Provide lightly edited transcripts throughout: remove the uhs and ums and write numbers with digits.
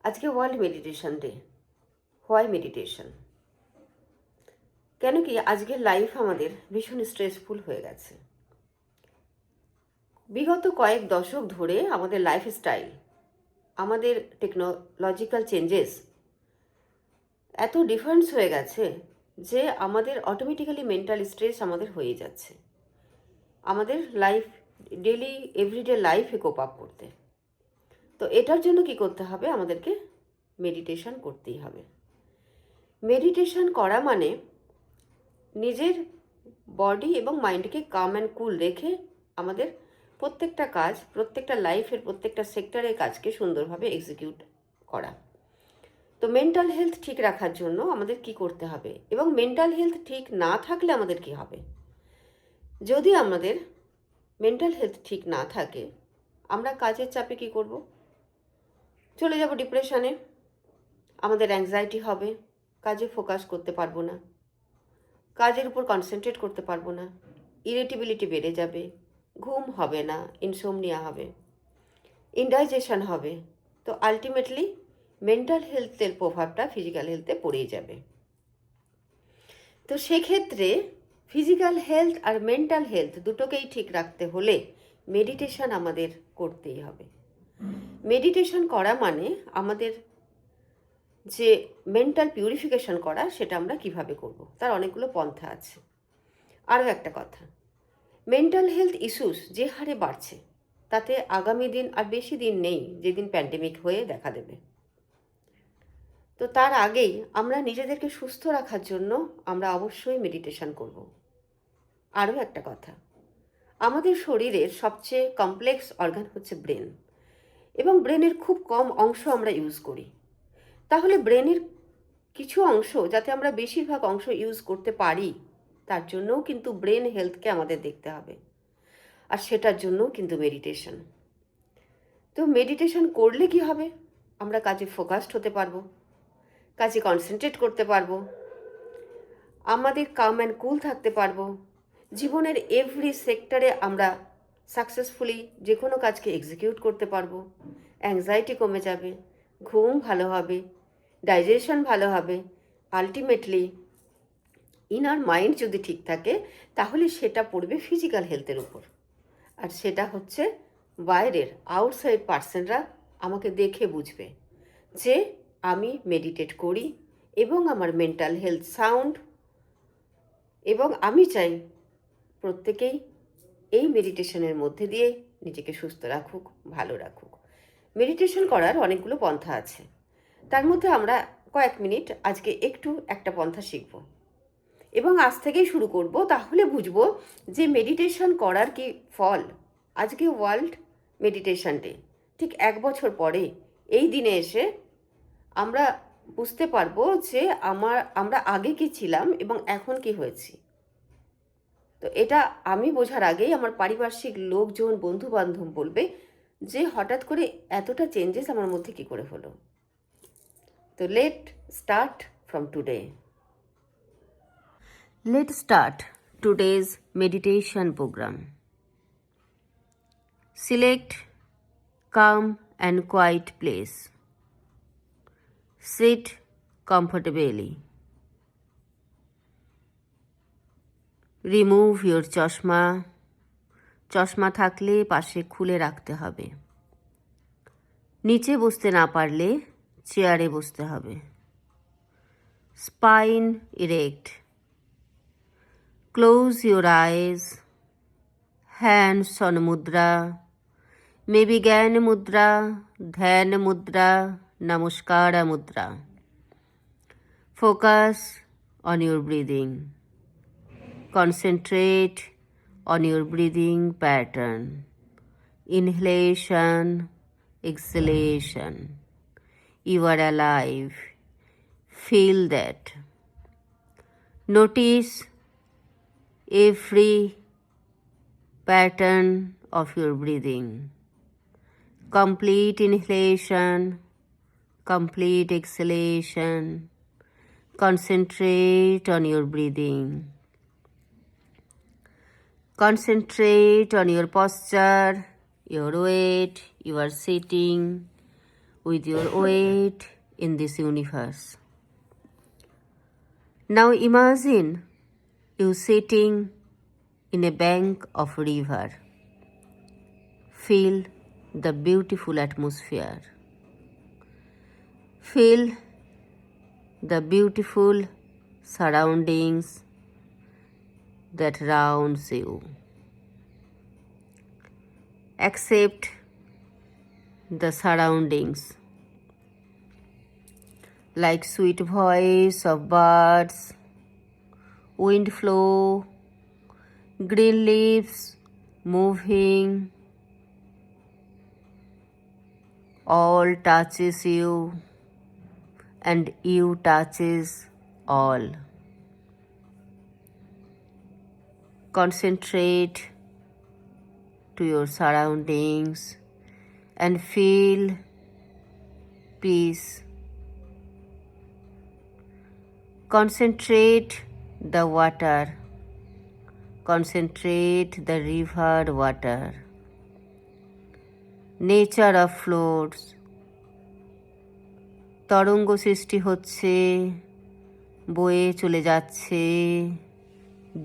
আজকে world meditation day. Why meditation? কেন কি আজকের লাইফ আমাদের ভীষণ স্ট্রেসফুল হয়ে গেছে। বিগত কয়েক দশক ধরে আমাদের লাইফস্টাইল, আমাদের টেকনোলজিক্যাল চেঞ্জেস এত ডিফারেন্স হয়ে গেছে যে আমাদের অটোমেটিক্যালি মেন্টাল স্ট্রেস আমাদের হয়ে যাচ্ছে আমাদের লাইফ, ডেলি এভরিডে লাইফে কোপ আপ করতে। তো এটার জন্য কি করতে হবে? আমাদেরকে মেডিটেশন করতেই হবে। মেডিটেশন করা মানে নিজের বডি এবং মাইন্ডকে কাম অ্যান্ড কুল রেখে আমাদের প্রত্যেকটা কাজ, প্রত্যেকটা লাইফের প্রত্যেকটা সেক্টরের কাজকে সুন্দরভাবে এক্সিকিউট করা। তো মেন্টাল হেলথ ঠিক রাখার জন্য আমাদের কি করতে হবে, এবং মেন্টাল হেলথ ঠিক না থাকলে আমাদের কি হবে? যদি আমাদের মেন্টাল হেলথ ঠিক না থাকে, আমরা কাজের চাপে কি করব? চলে যাব ডিপ্রেশনে, আমাদের অ্যাংজাইটি হবে, কাজে ফোকাস করতে পারবো না, কাজের উপর কনসেন্ট্রেট করতে পারবো না, ইরিটেবিলিটি বেড়ে যাবে, ঘুম হবে না, ইনসোমনিয়া হবে, ইনডাইজেশন হবে। তো আলটিমেটলি মেন্টাল হেলথের প্রভাবটা ফিজিক্যাল হেলথে পড়েই যাবে। তো সেক্ষেত্রে ফিজিক্যাল হেলথ আর মেন্টাল হেলথ দুটোকেই ঠিক রাখতে হলে মেডিটেশন আমাদের করতেই হবে। মেডিটেশন করা মানে আমাদের যে মেন্টাল পিউরিফিকেশন করা, সেটা আমরা কিভাবে করব, তার অনেকগুলো পন্থা আছে। আরও একটা কথা, মেন্টাল হেলথ ইস্যুস যে হারে বাড়ছে, তাতে আগামী দিন আর বেশি দিন নেই যেদিন প্যান্ডেমিক হয়ে দেখা দেবে। তো তার আগেই আমরা নিজেদেরকে সুস্থ রাখার জন্য আমরা অবশ্যই মেডিটেশন করব। আরও একটা কথা, আমাদের শরীরের সবচেয়ে কমপ্লেক্স অর্গান হচ্ছে ব্রেন, এবং ব্রেনের খুব কম অংশ আমরা ইউজ করি। তাহলে ব্রেনের কিছু অংশ যাতে আমরা বেশিরভাগ অংশ ইউজ করতে পারি, তার জন্যও কিন্তু ব্রেন হেলথকে আমাদের দেখতে হবে, আর সেটার জন্যও কিন্তু মেডিটেশন। তো মেডিটেশন করলে কি হবে? আমরা কাজে ফোকাসড হতে পারবো, কাজে কনসেন্ট্রেট করতে পারবো, আমাদের কাম অ্যান্ড কুল থাকতে পারবো, জীবনের এভরি সেক্টরে আমরা সাকসেসফুলি যে কোনো কাজকে এক্সিকিউট করতে পারবো, অ্যাংজাইটি কমে যাবে, ঘুম ভালো হবে, ডাইজেশন ভালো হবে। আলটিমেটলি ইনার মাইন্ড যদি ঠিক থাকে, তাহলে সেটা পড়বে ফিজিক্যাল হেলথের উপর। আর সেটা হচ্ছে বাইরের আউটসাইড পার্সনরা আমাকে দেখে বুঝবে যে আমি মেডিটেট করি এবং আমার মেন্টাল হেলথ সাউন্ড, এবং আমি চাই প্রত্যেকেই এই মেডিটেশনের মধ্যে দিয়ে নিজেকে সুস্থ রাখুক, ভালো রাখুক। মেডিটেশন করার অনেকগুলো পন্থা আছে, তার মধ্যে আমরা কয়েক মিনিট আজকে একটু একটা পন্থা শিখব এবং আজ থেকেই শুরু করব। তাহলে বুঝবো যে মেডিটেশন করার কি ফল। আজকে ওয়ার্ল্ড মেডিটেশন ডে, ঠিক 1 বছর পরে এই দিনে এসে আমরা বুঝতে পারবো যে আমরা আগে কি ছিলাম এবং এখন কি হয়েছি। তো এটা আমি বোঝার আগেই আমার পারিপার্শ্বিক লোকজন, বন্ধু বান্ধব বলবে যে হঠাৎ করে এতটা চেঞ্জেস আমার মধ্যে কি করে হলো। তো let start from today. Let's start today's meditation program. Select calm and quiet place. Sit comfortably. Remove your চশমা। চশমা থাকলে পাশে খুলে রাখতে হবে। নিচে বসতে না পারলে চেয়ারে বসতে হবে। Spine erect. Close your eyes. Hands on mudra. Maybe Gyan mudra, Dhyan mudra, Namaskara mudra. Focus on your breathing. Concentrate on your breathing pattern. Inhalation, exhalation. You are alive. Feel that. Notice every pattern of your breathing. Complete inhalation, complete exhalation. Concentrate on your breathing. Concentrate on your posture, your weight, you are sitting, with your weight in this universe. Now imagine you sitting in a bank of river. Feel the beautiful atmosphere. Feel the beautiful surroundings that surrounds you. Accept the surroundings like sweet voice of birds, wind flow, green leaves moving, all touches you and you touches all. Concentrate to your surroundings and feel peace. Concentrate the water. Concentrate the river water. Nature of floats. তরঙ্গ সৃষ্টি হচ্ছে, বয়ে চলে যাচ্ছে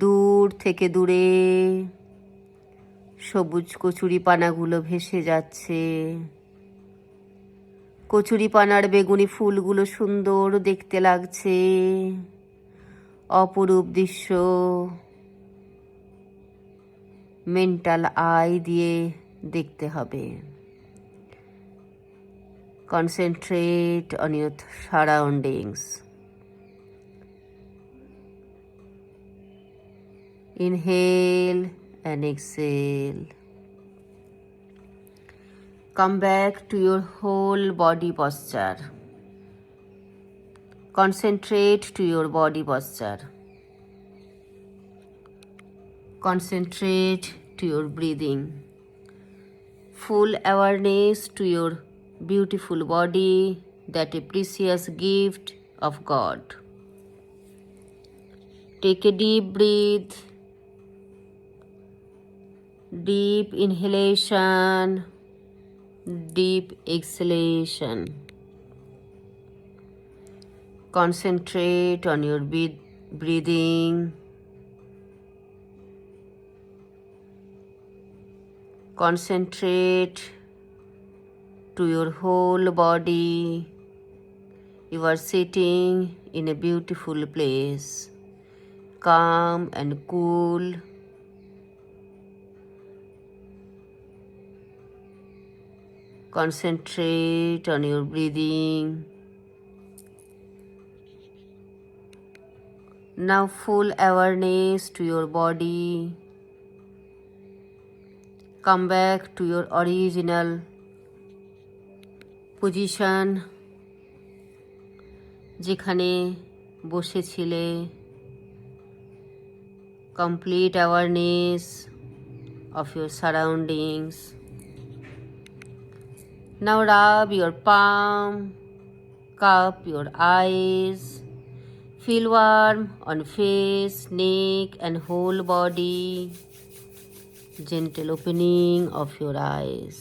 দূর থেকে দূরে, সবুজ কচুরিপানাগুলো ভেসে যাচ্ছে। কচুরিপানার বেগুনি ফুলগুলো সুন্দর দেখতে লাগছে, অপরূপ দৃশ্য। মেন্টাল আই দিয়ে দেখতে হবে। Concentrate on your surroundings. Inhale and exhale. Come back to your whole body posture. Concentrate to your body posture. Concentrate to your breathing. Full awareness to your beautiful body, that a precious gift of God. Take a deep breath, deep inhalation, deep exhalation. Concentrate on your breathing. Concentrate to your whole body. You are sitting in a beautiful place, calm and cool. Concentrate on your breathing. Now full awareness to your body. Come back to your original position, যেখানে বসেছিলে। Complete awareness of your surroundings. Now rub your palm, cup your eyes, feel warm on face, neck and whole body. Gentle opening of your eyes.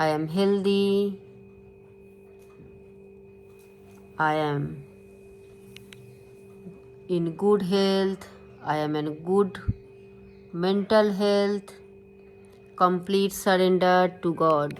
I am healthy. I am in good health. I am in good mental health. Complete surrender to God.